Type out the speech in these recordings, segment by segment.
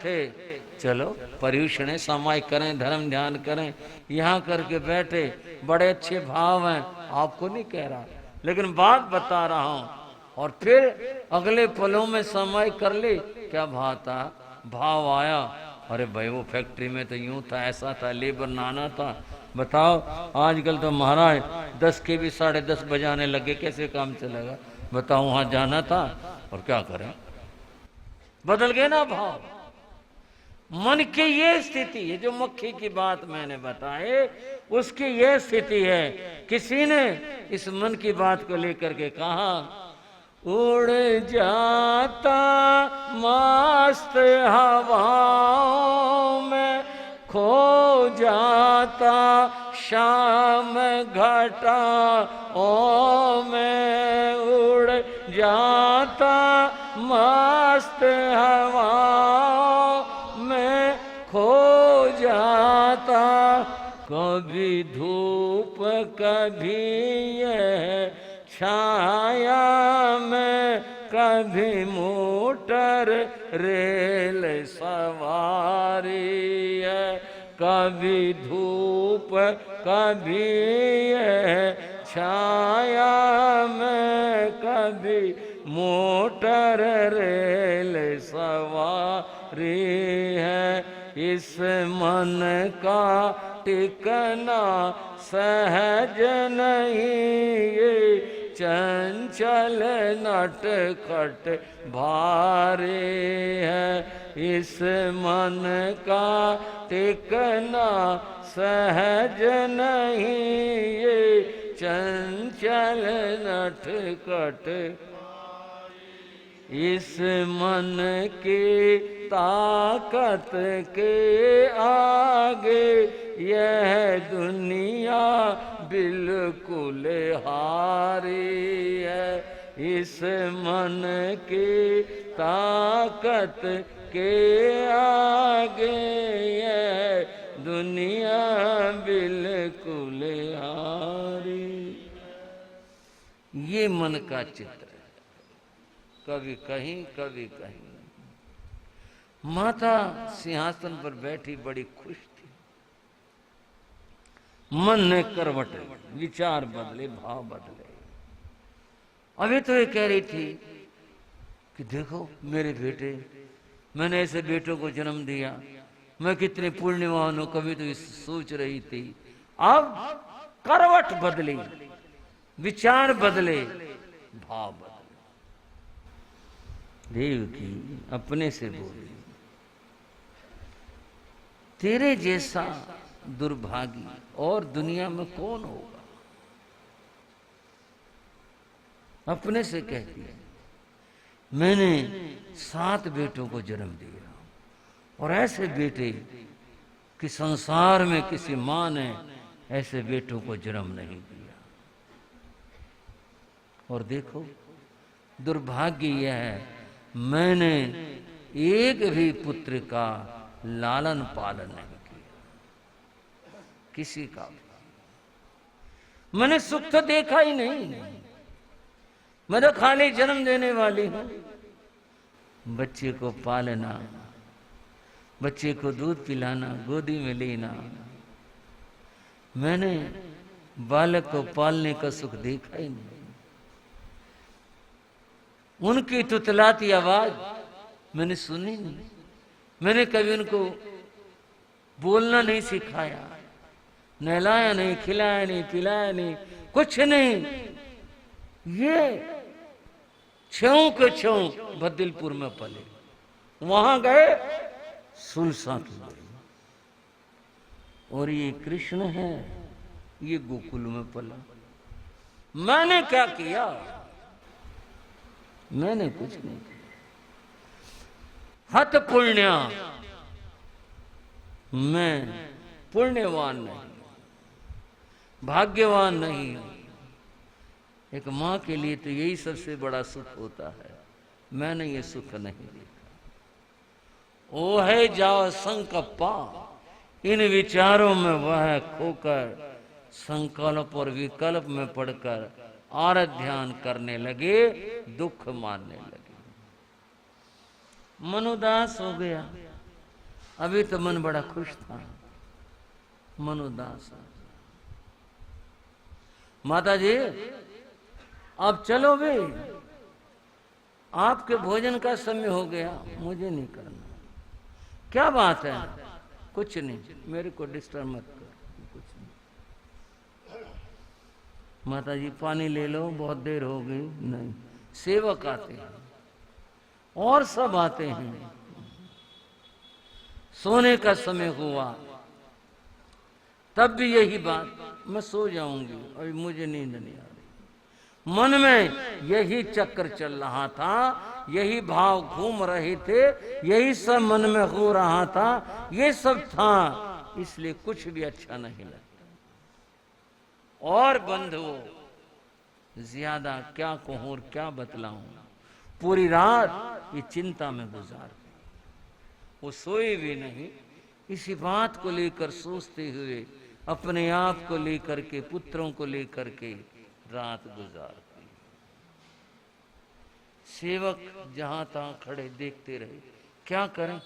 थे, चलो पर्युषण समय करें, धर्म ध्यान करें, यहाँ करके बैठे, बड़े अच्छे भाव हैं, आपको नहीं कह रहा, लेकिन बात बता रहा हूं। और फिर अगले पलों में समय कर ले, क्या भाव आया, अरे भाई वो फैक्ट्री में तो यूं था, ऐसा था, लेबर नाना था। बताओ आजकल तो महाराज 10 के भी 10:30 बजाने लगे, कैसे काम चलेगा? बताओ वहां जाना था और क्या करें, बदल गए ना भाव। मन की ये स्थिति है, जो मक्खी की बात मैंने बताए उसकी ये स्थिति है। किसी ने इस मन की बात को लेकर के कहा, उड़ जाता मस्त हवाओं में, खो जाता शाम घटाओं में, उड़ जाता मस्त हवाओं में, खो जाता, कभी धूप कभी ये छाया में, कभी मोटर रेल सवारी है, कभी धूप कभी ये छाया में, कभी मोटर रेल सवारी है। इस मन का टिकना सहज नहीं, ये चंचल नटखट भारी है। इस मन का टिकना सहज नहीं, ये चंचल नटखट, इस मन की ताकत के आगे यह दुनिया बिल्कुल हारी है। इस मन की ताकत के आगे यह दुनिया बिल्कुल हारी। ये मन का चित्र है, कभी कहीं कभी कहीं। माता सिंहासन पर बैठी बड़ी खुश थी, मन ने करवट ली, विचार बदले, भाव बदले। अभी तो ये कह रही थी कि देखो मेरे बेटे, मैंने ऐसे बेटों को जन्म दिया, मैं कितने पुण्यवान हूं, कभी तो सोच रही थी। अब करवट बदली, विचार बदले, भाव बदले। देवकी अपने से बोली, तेरे जैसा दुर्भागी और दुनिया में कौन होगा? अपने से कहती है, मैंने 7 बेटों को जन्म दिया, और ऐसे बेटे कि संसार में किसी मां ने ऐसे बेटों को जन्म नहीं दिया। और देखो दुर्भाग्य यह है, मैंने एक भी पुत्र का लालन पालन नहीं किया, किसी का। मैंने सुख तो देखा ही नहीं, मैं तो खाली जन्म देने वाली हूं। बच्चे को पालना, बच्चे को दूध पिलाना, गोदी में लेना, मैंने बालक को पालने का सुख देखा ही नहीं। उनकी तुतलाती आवाज मैंने सुनी नहीं, मैंने कभी उनको बोलना नहीं सिखाया, नहलाया नहीं, खिलाया नहीं, पिलाया नहीं, कुछ नहीं। ये छेऊ के छेऊ बद्दिलपुर में पले, वहां गए सुलसा की गई। और ये कृष्ण है, ये गोकुल में पला। मैंने क्या किया? मैंने कुछ नहीं किया। हत पुण्य, मैं पुण्यवान नहीं, भाग्यवान नहीं हूं। एक मां के लिए तो यही सबसे बड़ा सुख होता है, मैंने ये सुख नहीं देखा। ओ है जाओ संकल्पा, इन विचारों में वह खोकर संकल्प और विकल्प में पढ़कर आरत ध्यान करने लगे, दुख मानने लगे। मन उदास हो गया, अभी तो मन बड़ा खुश था, मन उदास। माता जी अब चलो भी, आपके भोजन का समय हो गया, मुझे नहीं करना। क्या बात है? कुछ नहीं, मेरे को डिस्टर्ब मत कर। कुछ नहीं। माता जी पानी ले लो, बहुत देर हो गई। नहीं, सेवक आते हैं और सब आते हैं। सोने का समय हुआ, तब भी यही बात, मैं सो जाऊंगी, अभी मुझे नींद नहीं आ रही। मन में यही चक्र चल रहा था, यही भाव घूम रहे थे, यही सब मन में हो रहा था, ये सब था, इसलिए कुछ भी अच्छा नहीं लगता। और बंधुओं, ज्यादा क्या कहूं और क्या बतलाऊं, पूरी रात ये चिंता में गुजार गई। वो सोए भी नहीं, इसी बात को लेकर सोचते हुए, अपने आप को लेकर के, पुत्रों को लेकर के रात गुजार दी। सेवक जहां तहां खड़े देखते रहे, क्या करें,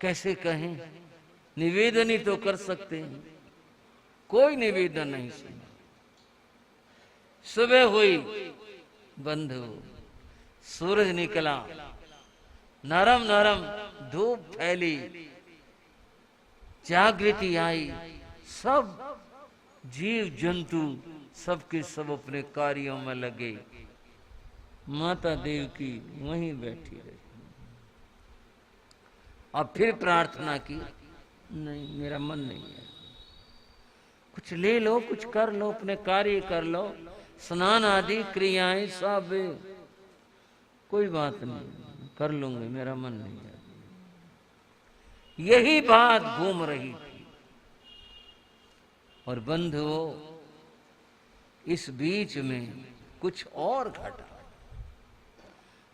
कैसे कहें, निवेदन ही तो कर सकते हैं, कोई निवेदन नहीं सुना। सुबह हुई बंधु, सूरज निकला, नरम नरम धूप फैली, जागृति आई, सब जीव जंतु सबके सब अपने कार्यों में लगे। माता देवकी वहीं बैठी रही। अब फिर प्रार्थना की, नहीं मेरा मन नहीं है, कुछ ले लो, कुछ कर लो, अपने कार्य कर लो, स्नान आदि क्रियाएं सब, कोई बात नहीं, कर लूंगे, मेरा मन नहीं है। यही बात घूम रही थी। और बंधुओं, इस बीच में कुछ और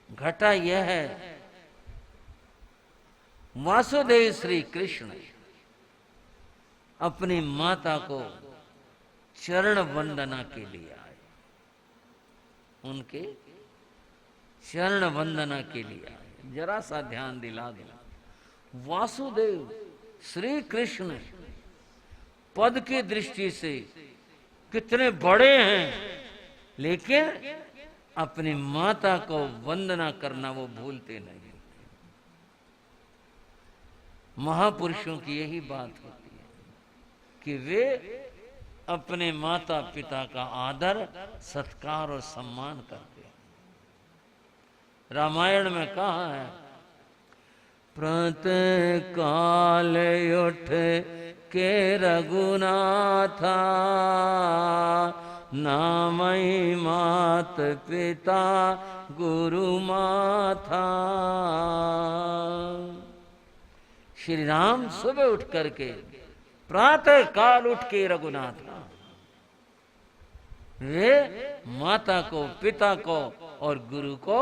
घटा यह है, वासुदेव श्री कृष्ण अपनी माता को चरण वंदना के लिए आए, उनके चरण वंदना के लिए आए। जरा सा ध्यान दिला दो, वासुदेव श्री कृष्ण पद की दृष्टि से कितने बड़े हैं, लेकिन अपनी माता को वंदना करना वो भूलते नहीं। महापुरुषों की यही बात होती है कि वे अपने माता पिता का आदर, सत्कार और सम्मान करते हैं। रामायण में कहा है, प्रातः काल उठ के रघुनाथा, नामई मात पिता गुरु माथा। श्री राम सुबह उठ करके, प्रातः काल उठ के रघुनाथ, वे माता को, पिता को और गुरु को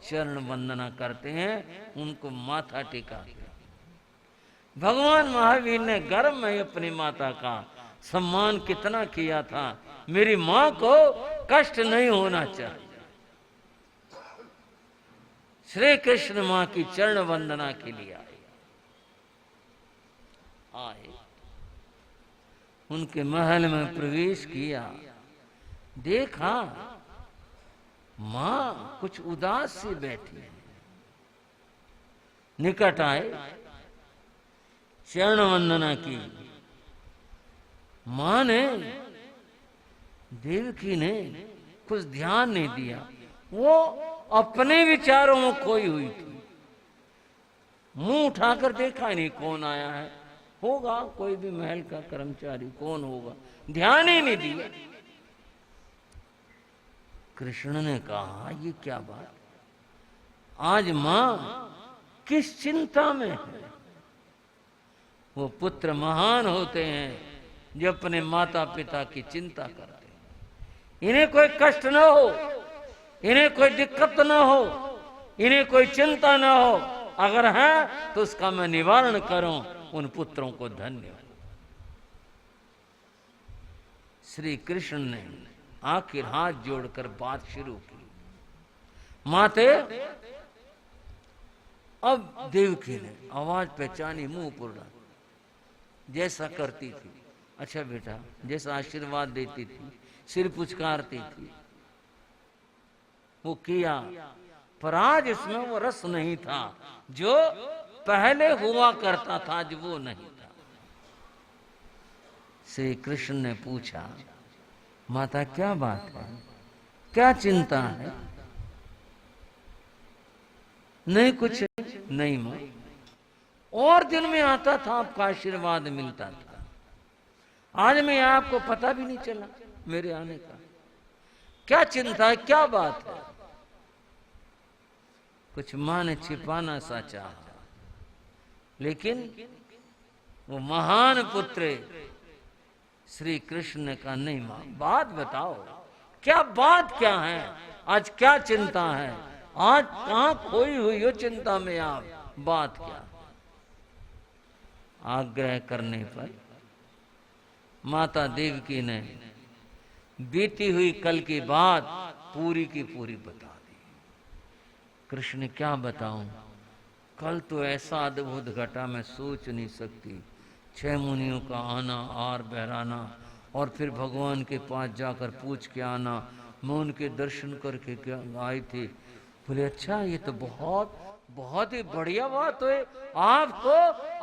चरण वंदना करते हैं, उनको माथा टेकाते हैं। भगवान महावीर ने गर्भ में अपनी माता का सम्मान कितना किया था, मेरी मां को कष्ट नहीं होना चाहिए। श्री कृष्ण मां की चरण वंदना के लिए आए, उनके महल में प्रवेश किया, देखा मां कुछ उदास सी बैठी है। निकट आए, चरण वंदना की। मां ने, देवकी ने कुछ ध्यान नहीं दिया, वो अपने विचारों में खोई हुई थी। मुंह उठाकर देखा नहीं कौन आया है, होगा कोई भी महल का कर्मचारी, कौन होगा, ध्यान ही नहीं दिया। कृष्ण ने कहा, ये क्या बात, आज मां किस चिंता में है। वो पुत्र महान होते हैं जो अपने माता पिता की चिंता करते हैं। इन्हें कोई कष्ट न हो, इन्हें कोई दिक्कत न हो, इन्हें कोई चिंता न हो, अगर है तो उसका मैं निवारण करूं, उन पुत्रों को धन्य हो। श्री कृष्ण ने आखिर हाथ जोड़कर बात शुरू की, माते अब देवकी ने आवाज पहचानी, मुंह पूरा जैसा करती थी। अच्छा बेटा, जैसा आशीर्वाद देती थी, सिर पुचकारती थी, वो किया। पर आज इसमें वो रस नहीं था जो पहले हुआ करता था, आज वो नहीं था। श्री कृष्ण ने पूछा, माता क्या बात है, क्या चिंता है? नहीं कुछ नहीं मां, और दिन में आता था आपका आशीर्वाद मिलता था, आज में आपको पता भी नहीं चला मेरे आने का। क्या चिंता है, क्या बात है? कुछ मां ने छिपाना सा चाहा, लेकिन वो महान पुत्र श्री कृष्ण ने कहा, नहीं मां, बात बताओ, क्या बात क्या है, आज क्या चिंता है, आज कहां खोई हुई हो चिंता में आप, बात क्या? आग्रह करने पर माता देवकी ने बीती हुई कल की बात पूरी की पूरी बता दी। कृष्ण क्या बताऊं, कल तो ऐसा अद्भुत घटा मैं सोच नहीं सकती। 6 मुनियों का आना, आर बहराना, और फिर भगवान के पास जाकर पूछ के आना, मैं उनके दर्शन करके क्या आई थी। बोले अच्छा, ये तो बहुत बहुत ही बढ़िया बात है, आपको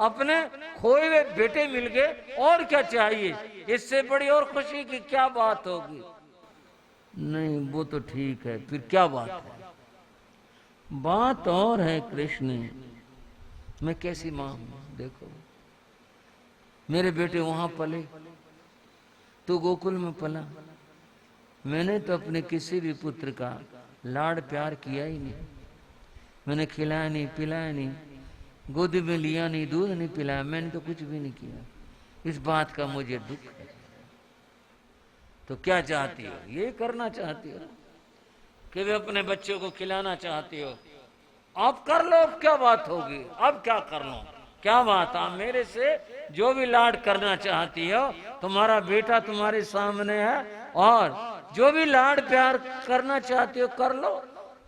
अपने खोए हुए बेटे मिल गए, और क्या चाहिए, इससे बड़ी और खुशी की क्या बात होगी? नहीं वो तो ठीक है, फिर क्या बात है? बात और है कृष्ण, मैं कैसी मां हूं, देखो मेरे बेटे वहां पले, तो गोकुल में पला, मैंने तो अपने किसी भी पुत्र का लाड प्यार किया ही नहीं, मैंने खिलाया नहीं, पिलाया नहीं, गोदी में लिया नहीं, दूध नहीं पिलाया, मैंने तो कुछ भी नहीं किया। इस बात का मुझे दुख है। तो क्या चाहती हो, ये करना चाहती हो कि वे अपने बच्चों को खिलाना चाहती हो? अब कर लो, अब क्या बात होगी, अब क्या कर लो, क्या बात, आप मेरे से जो भी लाड करना चाहती हो, तुम्हारा बेटा तुम्हारे सामने है, और जो भी लाड प्यार करना चाहती हो कर लो।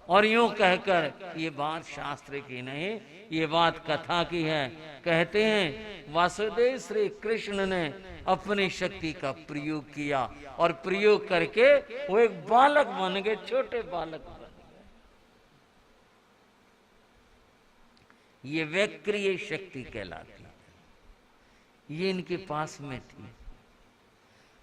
और यूं कहकर, ये बात शास्त्र की नहीं, ये बात कथा की है। कहते हैं वासुदेव श्री कृष्ण ने अपनी शक्ति का प्रयोग किया, और प्रयोग करके वो एक बालक बन गए, छोटे बालक बन गए। ये वैक्रिय शक्ति कहलाती है, ये इनके पास में थी।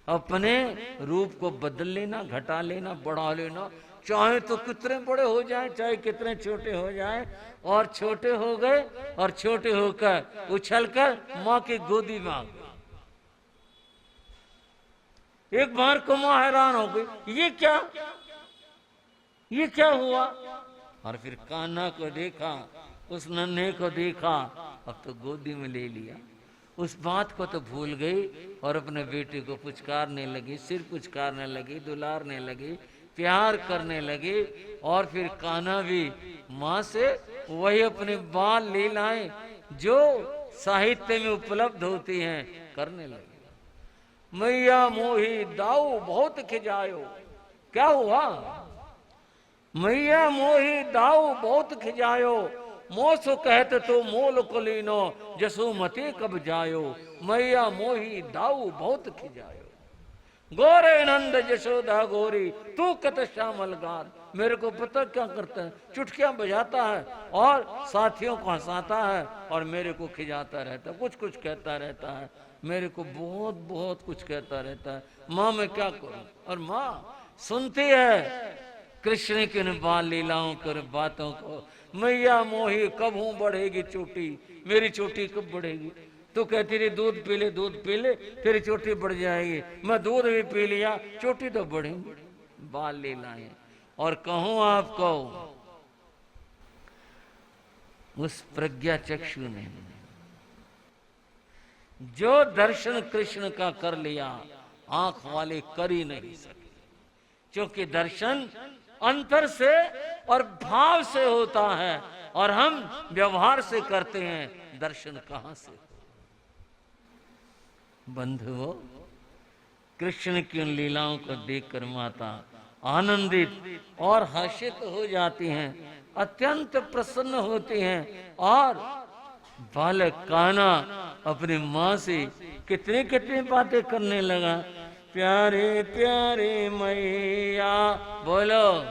अपने रूप को बदल लेना, घटा लेना, बढ़ा लेना, चाहे तो कितने बड़े हो जाएं, चाहे कितने छोटे हो जाएं, और छोटे हो गए, और छोटे होकर उछलकर मां की गोदी में आ गए। एक बार को मां हैरान हो गई, ये क्या हुआ? और फिर कान्हा को देखा, उस नन्हे को देखा, अब तो गोदी में ले लिया। उस बात को तो भूल गई, और अपने बेटे को पुचकारने लगी, सिर पुचकारने लगी, दुलारने लगी, प्यार करने लगी। और फिर कान्हा भी माँ से वही अपने बाल लीलाएं जो साहित्य में उपलब्ध होती हैं करने लगी। मैया मोही दाऊ बहुत खिजायो, क्या हुआ? मैया मोही दाऊ बहुत खिजायो, मोसो कहते तो मोल कुलीनो, जसुमती कब जायो। मैया मोही दाऊ बहुत खिजायो, गोरे नंद यशोदा गोरी, तू कत श्यामल गार। मेरे को पता क्या करता है, चुटकियां बजाता है और साथियों को हंसाता है, और मेरे को खिजाता रहता है, कुछ कुछ कहता रहता है, मेरे को बहुत बहुत कुछ कहता रहता है। माँ मैं क्या करूं? और माँ सुनती है कृष्ण की इन बाल लीलाओं कर बातों को। मैया मोही कब हूं बढ़ेगी चोटी, मेरी चोटी कब बढ़ेगी? तो कहती रही दूध पी ले, दूध पी ले, तेरी चोटी बढ़ जाएगी। मैं दूध भी पी लिया, चोटी तो बढ़ेगी। बाल लीलाएं। और कहूं आपको, उस प्रज्ञा चक्षु ने जो दर्शन कृष्ण का कर लिया, आंख वाले कर ही नहीं सके, क्योंकि दर्शन अंतर से और भाव से होता है, और हम व्यवहार से करते हैं, दर्शन कहां से? बंधुओं, कृष्ण की उन लीलाओं को देखकर माता आनंदित और हर्षित हो जाती हैं, अत्यंत प्रसन्न होती हैं। और बालक कान्हा अपनी माँ से कितने कितने बातें करने लगा। प्यारे प्यारे मैया, बोलो,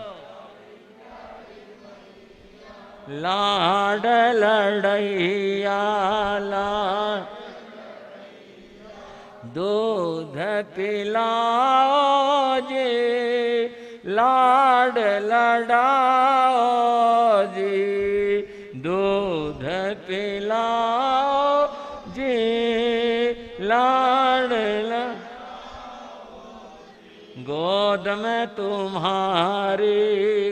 लाड लड़ैया लाड, दूध पिलाओ जी, लाड लड़ाओ जी, दूध पिलाओ जी, लाड लड़ाओ। गोद में तुम्हारी,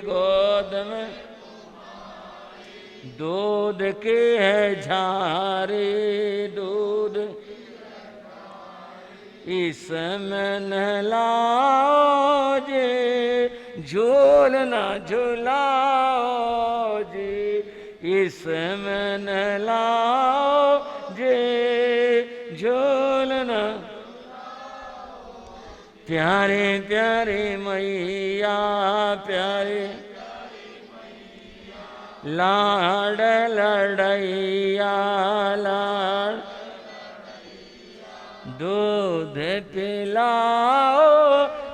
गोद में दूध की है झारी, दूध इसमें नहलाओ जी, झूलना झुलाओ जी, इसमें नहलाओ जी, झूलना। प्यारे प्यारे मैया, प्यारे लाड लड़ैया लाड, दूध पिलाओ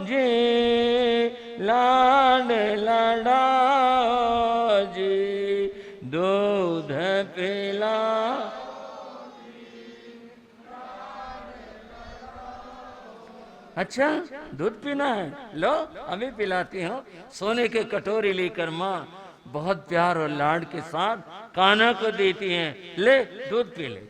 जी, लाड लड़ाओ जी, दूध पिलाओ। अच्छा, दूध पीना है, लो अभी पिलाती हूँ। सोने के कटोरी लेकर माँ बहुत प्यार और लाड के साथ कान्हा को देती हैं, ले दूध पी ले।